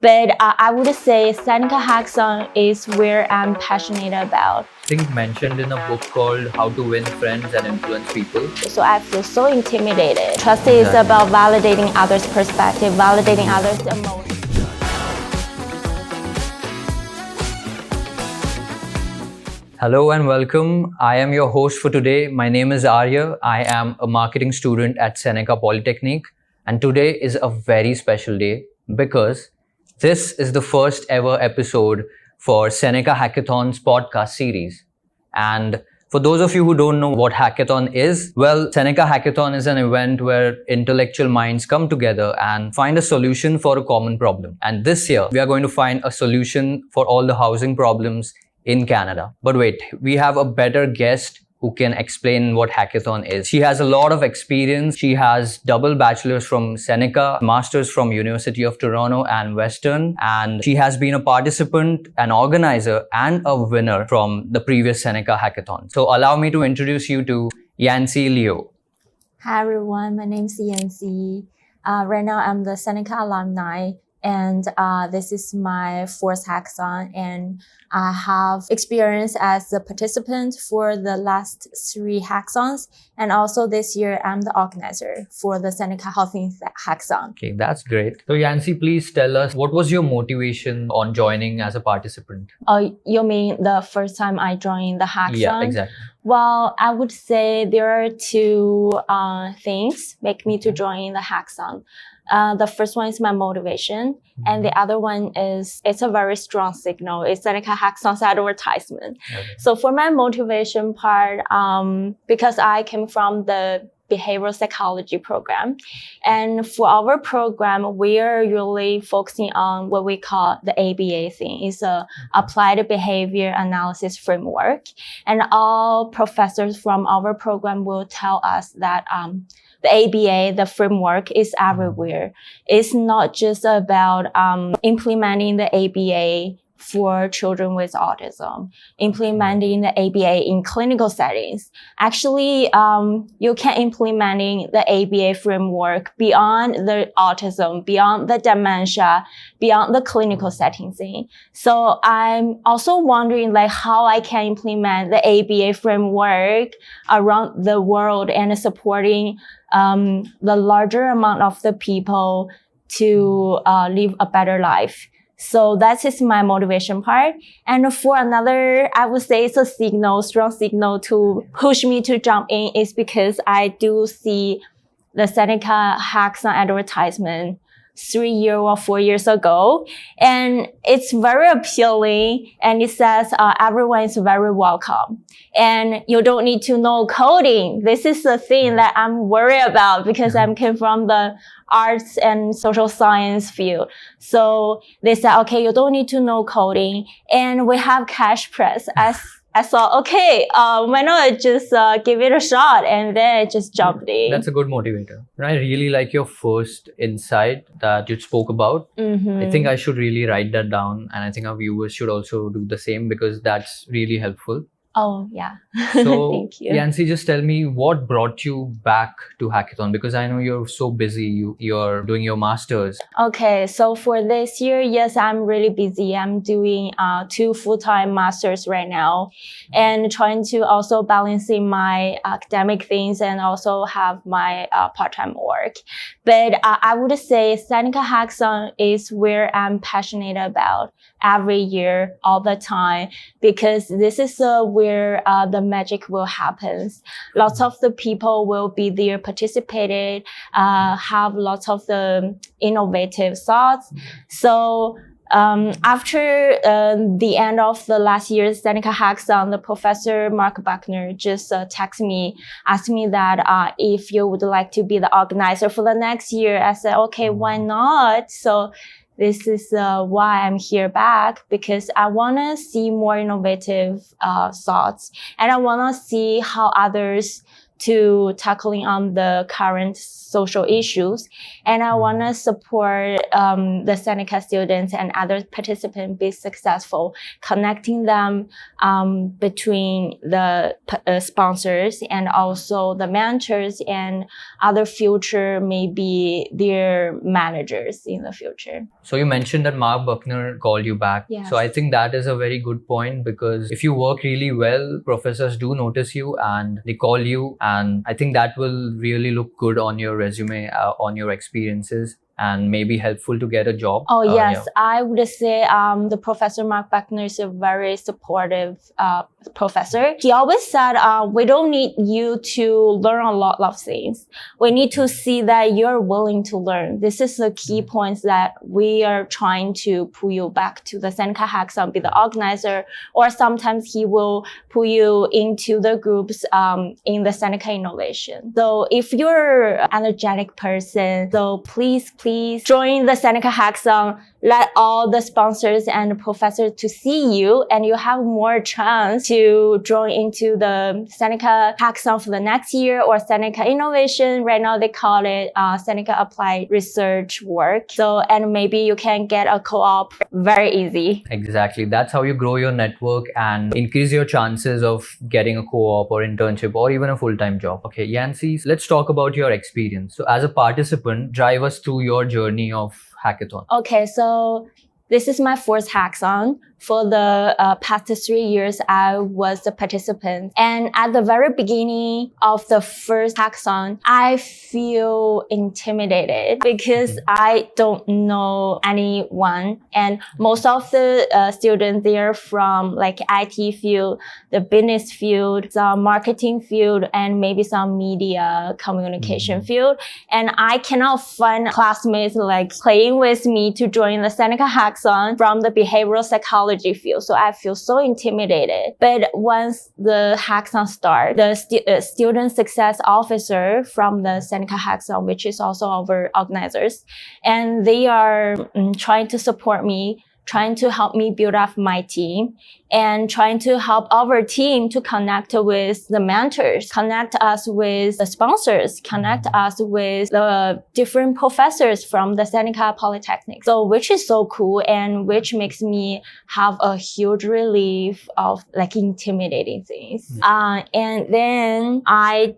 But I would say Seneca Hackathon is where I'm passionate about. I think mentioned in a book called How to Win Friends and Influence People. So I feel so intimidated. Trust is about validating others' perspective, validating others' emotions. Hello and welcome. I am your host for today. My name is Arya. I am a marketing student at Seneca Polytechnic. And today is a very special day because this is the first ever episode for Seneca Hackathon's podcast series. And for those of you who don't know what hackathon is, well, Seneca Hackathon is an event where intellectual minds come together and find a solution for a common problem. And this year, we are going to find a solution for all the housing problems in Canada. But wait, we have a better guest who can explain what hackathon is. She has a lot of experience. She has double bachelor's from Seneca, master's from University of Toronto and Western, and she has been a participant, an organizer, and a winner from the previous Seneca hackathon. So allow me to introduce you to Yahui Liu. Hi everyone, my name is Yancy. Right now I'm the Seneca alumni, and this is my fourth hackathon, and I have experience as a participant for the last 3 hackathons, and also this year I'm the organizer for the Seneca Housing Hackathon. Okay, that's great. So Yancy, please tell us, what was your motivation on joining as a participant? Oh, you mean the first time I joined the hackathon? Yeah, exactly. Well, I would say there are 2 things make me to join the hackathon. The first one is my motivation, and the other one is it's a very strong signal. It's Seneca Hackathon's advertisement. Okay. So for my motivation part, because I came from the behavioral psychology program, and for our program, we are really focusing on what we call the ABA thing. It's a applied behavior analysis framework, and all professors from our program will tell us that the ABA, the framework, is everywhere. It's not just about implementing the ABA for children with autism, implementing the ABA in clinical settings. Actually, you can implementing the ABA framework beyond the autism, beyond the dementia, beyond the clinical setting thing. So I'm also wondering like how I can implement the ABA framework around the world and supporting the larger amount of the people to live a better life. So that is my motivation part. And for another, I would say it's a signal, strong signal to push me to jump in is because I do see the Seneca Hackathon advertisement 3 years or 4 years ago. And it's very appealing. And it says everyone is very welcome. And you don't need to know coding. This is the thing that I'm worried about because I came from the arts and social science field. So they said, okay, you don't need to know coding. And we have cash prize. I thought, okay, why not just give it a shot? And then I just jumped in. That's a good motivator. I really like your first insight that you spoke about. I think I should really write that down, and I think our viewers should also do the same because that's really helpful. Oh, yeah. So, Thank you. Yancy, just tell me what brought you back to hackathon, because I know you're so busy. You're doing your masters. Okay, so for this year, yes, I'm really busy. I'm doing 2 full-time masters right now, and trying to also balancing my academic things and also have my part-time work. But I would say Seneca Hackathon is where I'm passionate about every year, all the time, because this is where the magic will happen. Lots of the people will be there, participated, have lots of the innovative thoughts. So after the end of the last year's Seneca Hackathon, the professor Mark Buckner just texted me, asked me that if you would like to be the organizer for the next year. I said, okay, why not? So this is why I'm here back, because I want to see more innovative thoughts, and I want to see how others to tackling on the current social issues. And I want to support the Seneca students and other participants be successful, connecting them between the sponsors and also the mentors and other future, maybe their managers in the future. So you mentioned that Mark Buckner called you back. Yes. So I think that is a very good point, because if you work really well, professors do notice you and they call you, and I think that will really look good on your resume, on your experiences, and maybe helpful to get a job. Oh, yes. Yeah. I would say the Professor Mark Buckner is a very supportive professor. He always said, we don't need you to learn a lot of things. We need to see that you're willing to learn. This is the key points that we are trying to pull you back to the Seneca Hackathon, be the organizer, or sometimes he will pull you into the groups in the Seneca Innovation. So if you're an energetic person, so please join the Seneca Hackathon. Let all the sponsors and professors to see you, and you have more chance to join into the Seneca Hackathon for the next year, or Seneca Innovation. Right now they call it Seneca Applied Research Work. So, and maybe you can get a co-op very easy. Exactly. That's how you grow your network and increase your chances of getting a co-op or internship or even a full-time job. Okay, Yancy, let's talk about your experience. So as a participant, drive us through your journey of hackathon. Okay, so this is my fourth hackathon. For the past 3 years, I was a participant. And at the very beginning of the first hackathon, I feel intimidated because I don't know anyone. And most of the students, they're from like IT field, the business field, some marketing field, and maybe some media communication field. And I cannot find classmates like playing with me to join the Seneca Hackathon from the behavioral psychology field. So I feel so intimidated. But once the hackathon starts, the student success officer from the Seneca Hackathon, which is also our organizers, and they are trying to support me, trying to help me build up my team, and trying to help our team to connect with the mentors, connect us with the sponsors, connect us with the different professors from the Seneca Polytechnic. So which is so cool, and which makes me have a huge relief of like intimidating things. And then I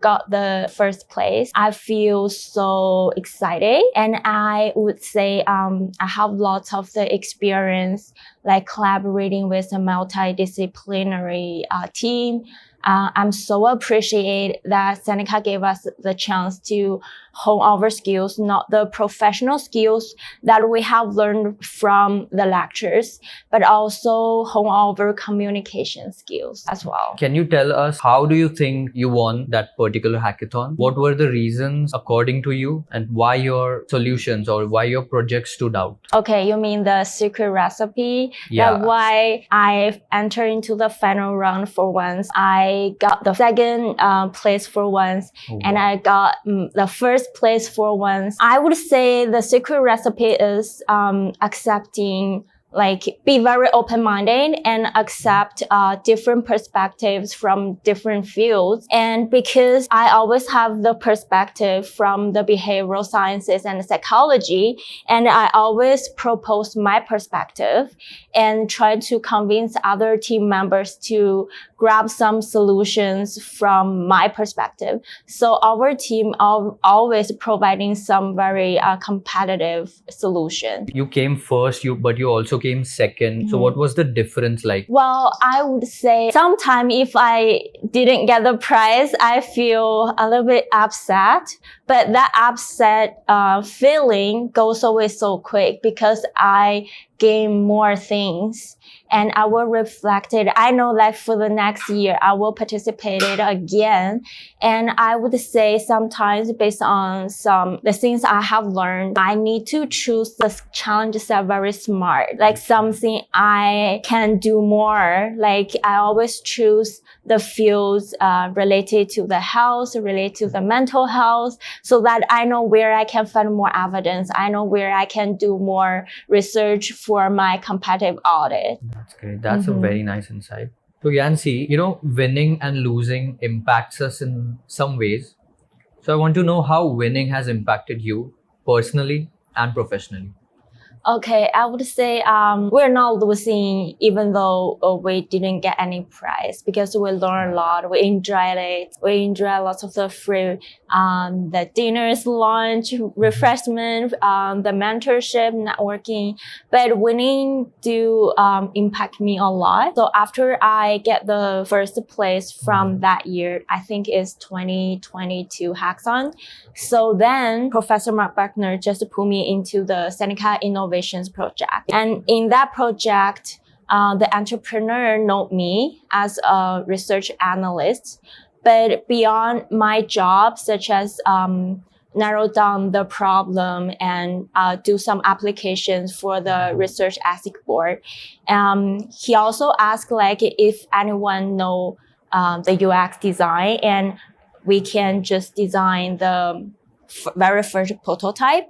got the first place. I feel so excited, and I would say I have lots of the experience like collaborating with a multidisciplinary team. I'm so appreciated that Seneca gave us the chance to hone our skills, not the professional skills that we have learned from the lectures, but also hone our communication skills as well. Can you tell us, how do you think you won that particular hackathon? What were the reasons according to you, and why your solutions or why your project stood out? Okay, you mean the secret recipe? Yeah. That's why I entered into the final round for once. I got the second place for once, and I got the first place for once. I would say the secret recipe is accepting, like be very open-minded and accept different perspectives from different fields. And because I always have the perspective from the behavioral sciences and psychology, and I always propose my perspective and try to convince other team members to grab some solutions from my perspective. So our team always providing some very competitive solution. You came first, but you also came second. So what was the difference like? Well, I would say sometimes if I didn't get the prize, I feel a little bit upset. But that upset feeling goes away so quick because I gain more things. And I will reflect it. I know that for the next year, I will participate it again. And I would say sometimes based on the things I have learned, I need to choose the challenges that are very smart, like something I can do more. Like I always choose the fields related to the health, related to the mental health, so that I know where I can find more evidence. I know where I can do more research for my competitive audit. That's great. That's a very nice insight. So Yancy, winning and losing impacts us in some ways. So I want to know how winning has impacted you personally and professionally. Okay, I would say we're not losing even though we didn't get any prize because we learned a lot. We enjoyed it. We enjoyed lots of the free, the dinners, lunch, refreshment, the mentorship, networking. But winning do impact me a lot. So after I get the first place from that year, I think it's 2022 Hackathon. So then Professor Mark Buckner just put me into the Seneca Innovations project. And in that project, the entrepreneur know me as a research analyst. But beyond my job, such as narrow down the problem and do some applications for the research ethic board, he also asked like if anyone know the UX design, and we can just design the very first prototype,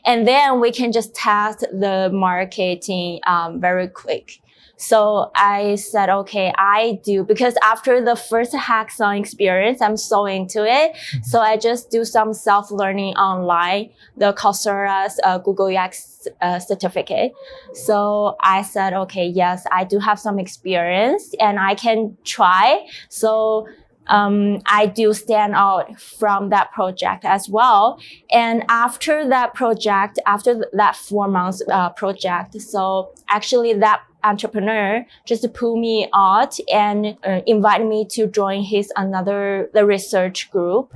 and then we can just test the marketing very quick. So I said, okay, I do, because after the first hackathon experience, I'm so into it. So I just do some self-learning online, the Coursera's Google UX certificate. So I said, okay, yes, I do have some experience and I can try. So I do stand out from that project as well. And after that project, after that 4 months project, so actually that entrepreneur just pulled me out and invited me to join the research group,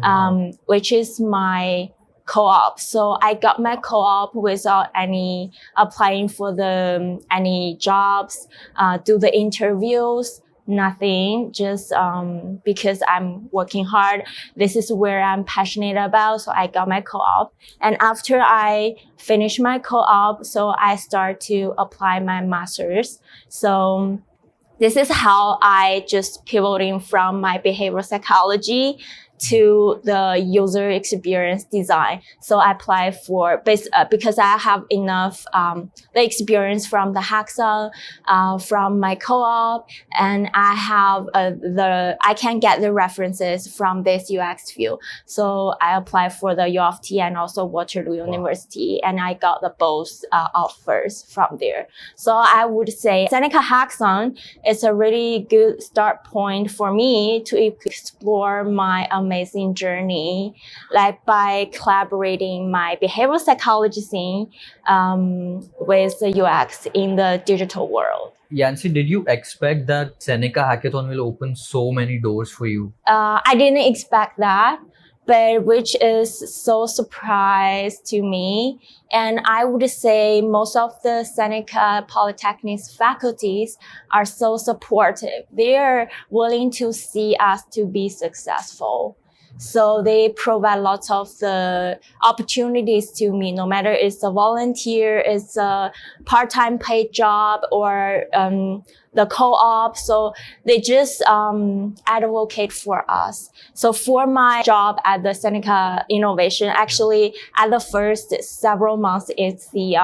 which is my co-op. So I got my co-op without any applying for any jobs, do the interviews, nothing, just because I'm working hard. This is where I'm passionate about. So I got my co-op. And after I finish my co-op, so I start to apply my master's. So this is how I just pivoting from my behavioral psychology to the user experience design. So I apply for because I have enough the experience from the hackathon, from my co-op, and I have I can get the references from this UX field. So I applied for the U of T and also Waterloo University, and I got the both offers from there. So I would say Seneca Hackathon is a really good start point for me to explore my amazing journey, like by collaborating my behavioral psychology scene with the UX in the digital world. Yancy, did you expect that Seneca Hackathon will open so many doors for you? I didn't expect that, but which is so surprise to me. And I would say most of the Seneca Polytechnic's faculties are so supportive. They are willing to see us to be successful. So they provide lots of the opportunities to me, no matter it's a volunteer, it's a part-time paid job, or the co-op. So they just advocate for us. So for my job at the Seneca Innovation, actually at the first several months, it's the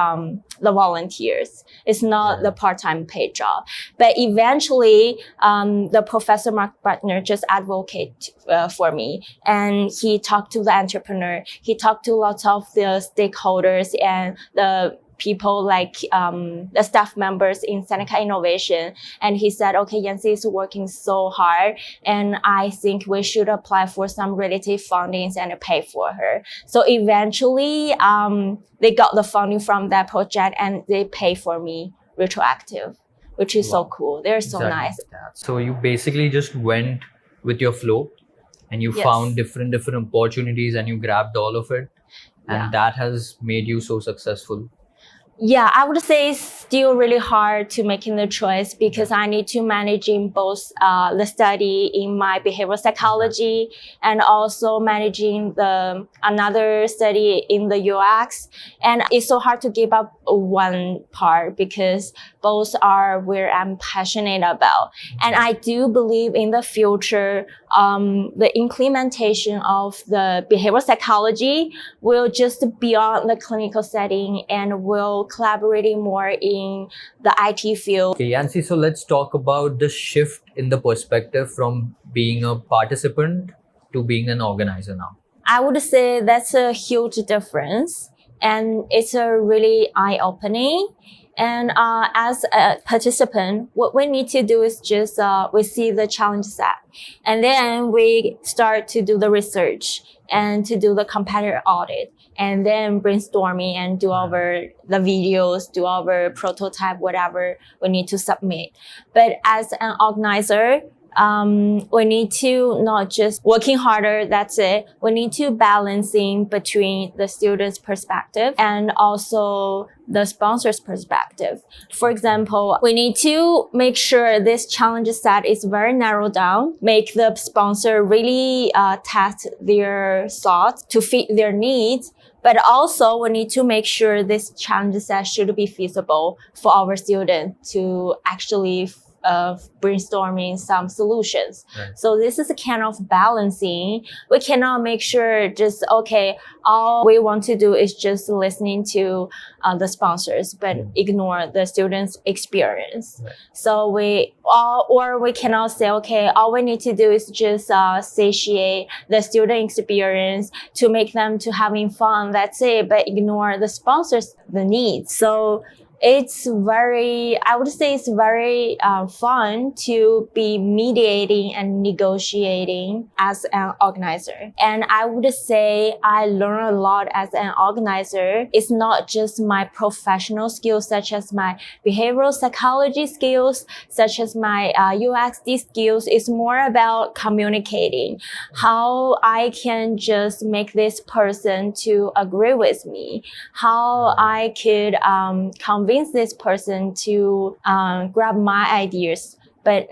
volunteers. It's not the part-time paid job. But eventually, the Professor Mark Buckner just advocate for me. And he talked to the entrepreneur. He talked to lots of the stakeholders and the people like the staff members in Seneca Innovation. And he said, okay, Yancy is working so hard, and I think we should apply for some relative fundings and pay for her. So eventually, they got the funding from that project and they pay for me retroactive, which is so cool. They're so nice. So you basically just went with your flow and you found different opportunities and you grabbed all of it. And that has made you so successful. Yeah, I would say it's still really hard to making the choice because I need to manage in both the study in my behavioral psychology and also managing another study in the UX. And it's so hard to give up one part because both are where I'm passionate about. And I do believe in the future, the implementation of the behavioral psychology will just beyond the clinical setting and will collaborating more in in the IT field. Okay, Yancy, so let's talk about the shift in the perspective from being a participant to being an organizer now. I would say that's a huge difference, and it's a really eye-opening. And as a participant, what we need to do is just we see the challenge set, and then we start to do the research and to do the competitor audit, and then brainstorming and do our the videos, do our prototype, whatever we need to submit. But as an organizer, we need to not just working harder, that's it. We need to balancing between the student's perspective and also the sponsor's perspective. For example, we need to make sure this challenge set is very narrowed down, make the sponsor really test their thoughts to fit their needs. But also we need to make sure this challenge set should be feasible for our students to actually brainstorming some solutions. Right. So this is a kind of balancing. We cannot make sure just, okay, all we want to do is just listening to the sponsors, but ignore the students' experience. Right. So or we cannot say, okay, all we need to do is just satiate the student experience to make them to having fun. That's it, but ignore the sponsors' the needs. So it's I would say it's very fun to be mediating and negotiating as an organizer. And I would say I learn a lot as an organizer. It's not just my professional skills, such as my behavioral psychology skills, such as my UXD skills. It's more about communicating, how I can just make this person to agree with me, how I could convince this person to grab my ideas, but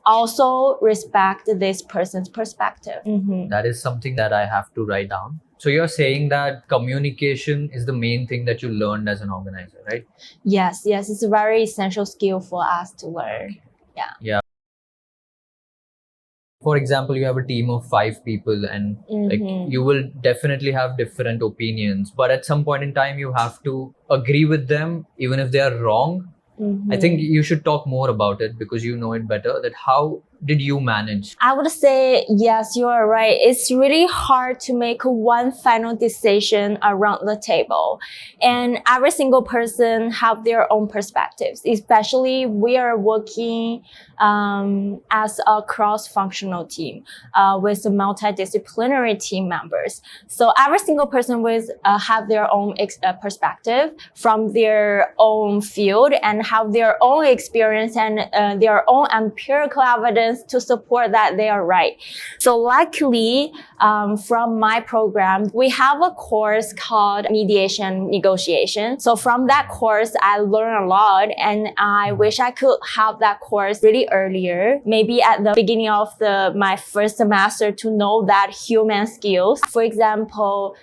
also respect this person's perspective. Mm-hmm. That is something that I have to write down. So you're saying that communication is the main thing that you learned as an organizer, right? Yes, it's a very essential skill for us to learn. Yeah. For example, you have a team of 5 people and like you will definitely have different opinions, but at some point in time you have to agree with them even if they are wrong. I think you should talk more about it because you know it better, that how did you manage? I would say, yes, you are right. It's really hard to make one final decision around the table. And every single person have their own perspectives, especially we are working as a cross-functional team with multidisciplinary team members. So every single person will have their own perspective from their own field and have their own experience and their own empirical evidence to support that they are right. So luckily, from my program, we have a course called mediation negotiation. So from that course, I learned a lot, and I wish I could have that course really earlier, maybe at the beginning of my first semester, to know that human skills. For example,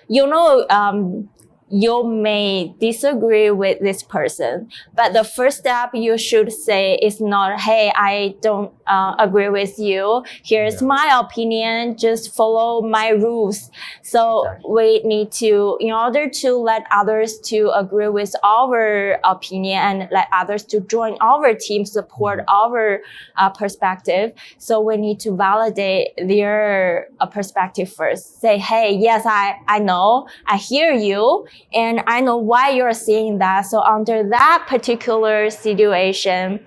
you may disagree with this person, but the first step you should say is not, hey, I don't agree with you. Here's my opinion. Just follow my rules. So we need to, in order to let others to agree with our opinion and let others to join our team, support our perspective. So we need to validate their perspective first. Say, hey, yes, I know, I hear you, and I know why you're saying that. So under that particular situation,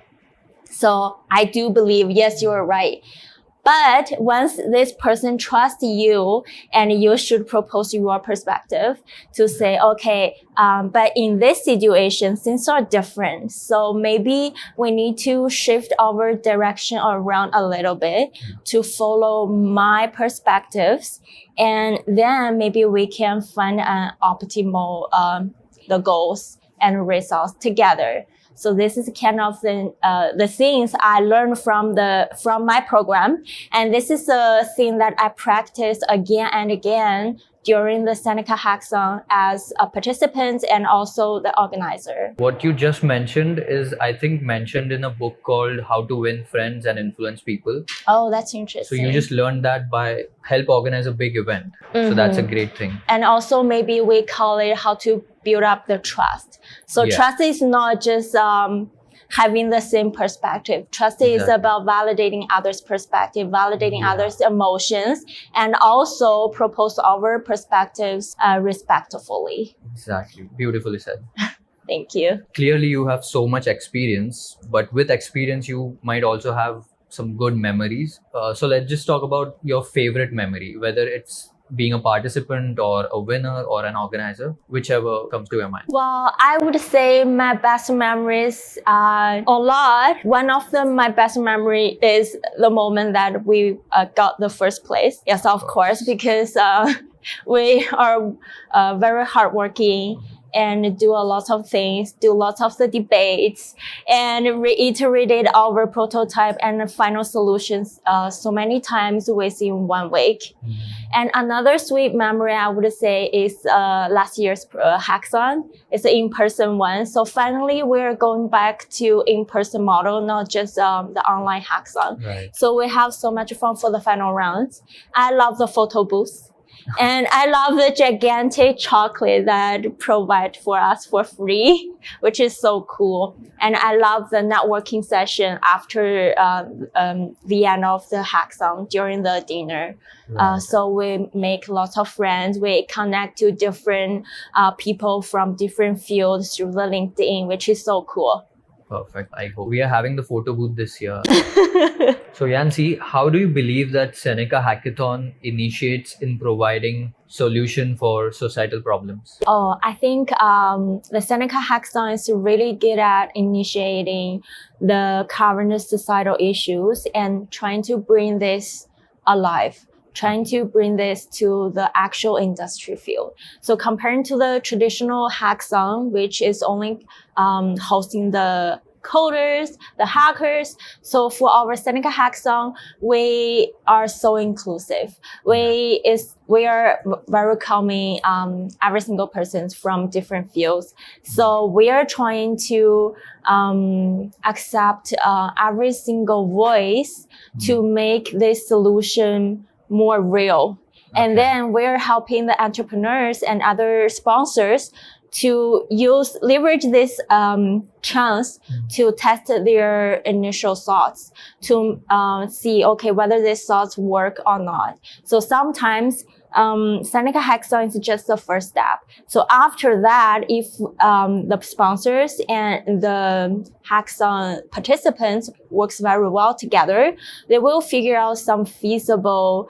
so I do believe, yes, you're right. But once this person trusts you, and you should propose your perspective to say, okay, but in this situation, things are different. So maybe we need to shift our direction around a little bit to follow my perspectives. And then maybe we can find an optimal, the goals and results together. So this is kind of the things I learned from my program. And this is a thing that I practice again and again during the Seneca Hackathon as a participant and also the organizer. What you just mentioned is, I think, mentioned in a book called How to Win Friends and Influence People. Oh, that's interesting. So you just learned that by help organize a big event. So that's a great thing. And also maybe we call it how to build up the trust. So trust is not just having the same perspective. Trust is about validating others' perspective, validating others' emotions, and also propose our perspectives respectfully. Exactly. Beautifully said. Thank you. Clearly, you have so much experience, but with experience, you might also have some good memories. So let's just talk about your favorite memory, whether it's being a participant or a winner or an organizer, whichever comes to your mind. Well, I would say my best memories are a lot. One of them, my best memory is the moment that we got the first place. Yes, of course, because we are very hardworking and do a lot of things, do lots of the debates, and reiterated our prototype and final solutions so many times within 1 week. And another sweet memory I would say is last year's hackathon. It's an in-person one. So finally, we're going back to in-person model, not just the online hackathon. Right. So we have so much fun for the final rounds. I love the photo booth. And I love the gigantic chocolate that provide for us for free, which is so cool. And I love the networking session after the end of the hackathon during the dinner. Right. So we make lots of friends. We connect to different people from different fields through the LinkedIn, which is so cool. Perfect. I hope we are having the photo booth this year. So Yancy, how do you believe that Seneca Hackathon initiates in providing solution for societal problems? Oh, I think the Seneca Hackathon is really good at initiating the current societal issues and trying to bring this alive, trying to bring this to the actual industry field. So comparing to the traditional hackathon, which is only hosting the coders, the hackers. So for our Seneca Hackathon, we are so inclusive. We are welcoming every single person from different fields. So we are trying to accept every single voice to make this solution more real. And then we're helping the entrepreneurs and other sponsors to leverage this chance to test their initial thoughts, to see, okay, whether these thoughts work or not. So sometimes Seneca Hackathon is just the first step. So after that, if the sponsors and the hackathon participants works very well together, they will figure out some feasible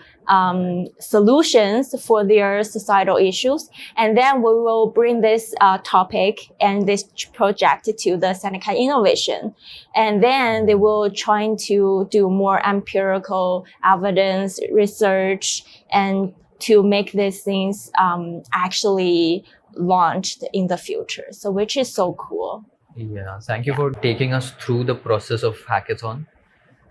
solutions for their societal issues. And then we will bring this topic and this project to the Seneca Innovation. And then they will try to do more empirical evidence research and to make these things actually launched in the future. So which is so cool. Yeah, thank you for taking us through the process of hackathon.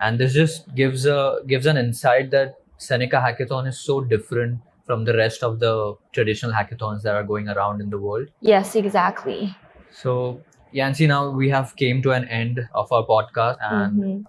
And this just gives an insight that Seneca Hackathon is so different from the rest of the traditional hackathons that are going around in the world. Yes, exactly. So Yancy, now we have came to an end of our podcast, and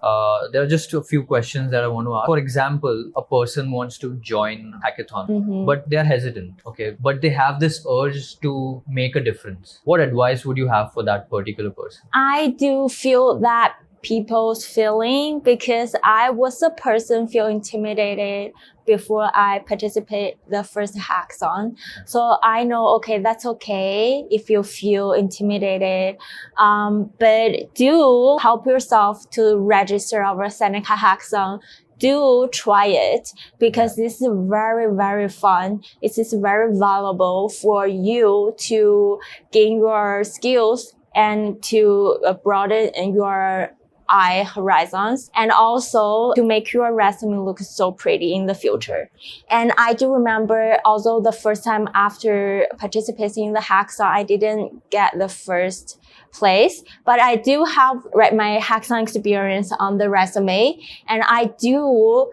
there are just a few questions that I want to ask. For example, a person wants to join hackathon, but they're hesitant, okay? But they have this urge to make a difference. What advice would you have for that particular person? I do feel that people's feeling because I was a person feel intimidated before I participate the first hackathon. So I know, okay, that's okay if you feel intimidated. But do help yourself to register our Seneca Hackathon. Do try it because this is very, very fun. It is very valuable for you to gain your skills and to broaden your eye horizons, and also to make your resume look so pretty in the future. And I do remember, although the first time after participating in the hackathon, I didn't get the first place, but I do have my hackathon experience on the resume, and I do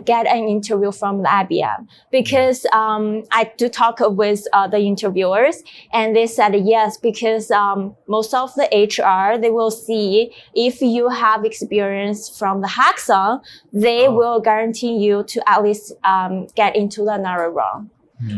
get an interview from the IBM because I do talk with the interviewers, and they said yes because most of the HR, they will see if you have experience from the hackathon, they will guarantee you to at least get into the another round.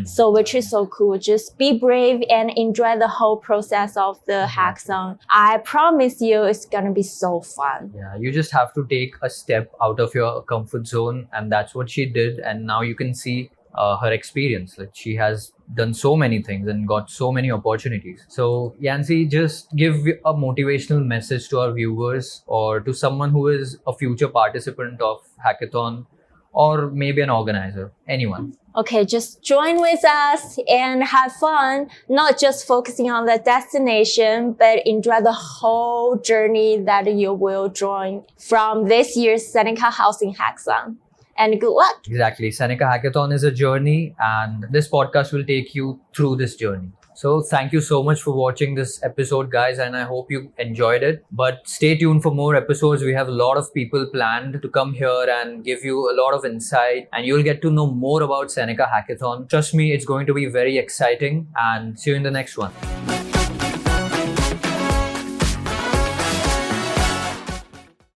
So which is so cool. Just be brave and enjoy the whole process of the hackathon. I promise you it's gonna be so fun. Yeah, you just have to take a step out of your comfort zone, and that's what she did. And now you can see her experience. Like, she has done so many things and got so many opportunities. So Yancy, just give a motivational message to our viewers or to someone who is a future participant of hackathon, or maybe an organizer, anyone. Okay, just join with us and have fun, not just focusing on the destination, but enjoy the whole journey that you will join from this year's Seneca Housing Hackathon. And good luck. Exactly. Seneca Hackathon is a journey, and this podcast will take you through this journey. So thank you so much for watching this episode, guys, and I hope you enjoyed it. But stay tuned for more episodes. We have a lot of people planned to come here and give you a lot of insight, and you'll get to know more about Seneca Hackathon. Trust me, it's going to be very exciting, and see you in the next one.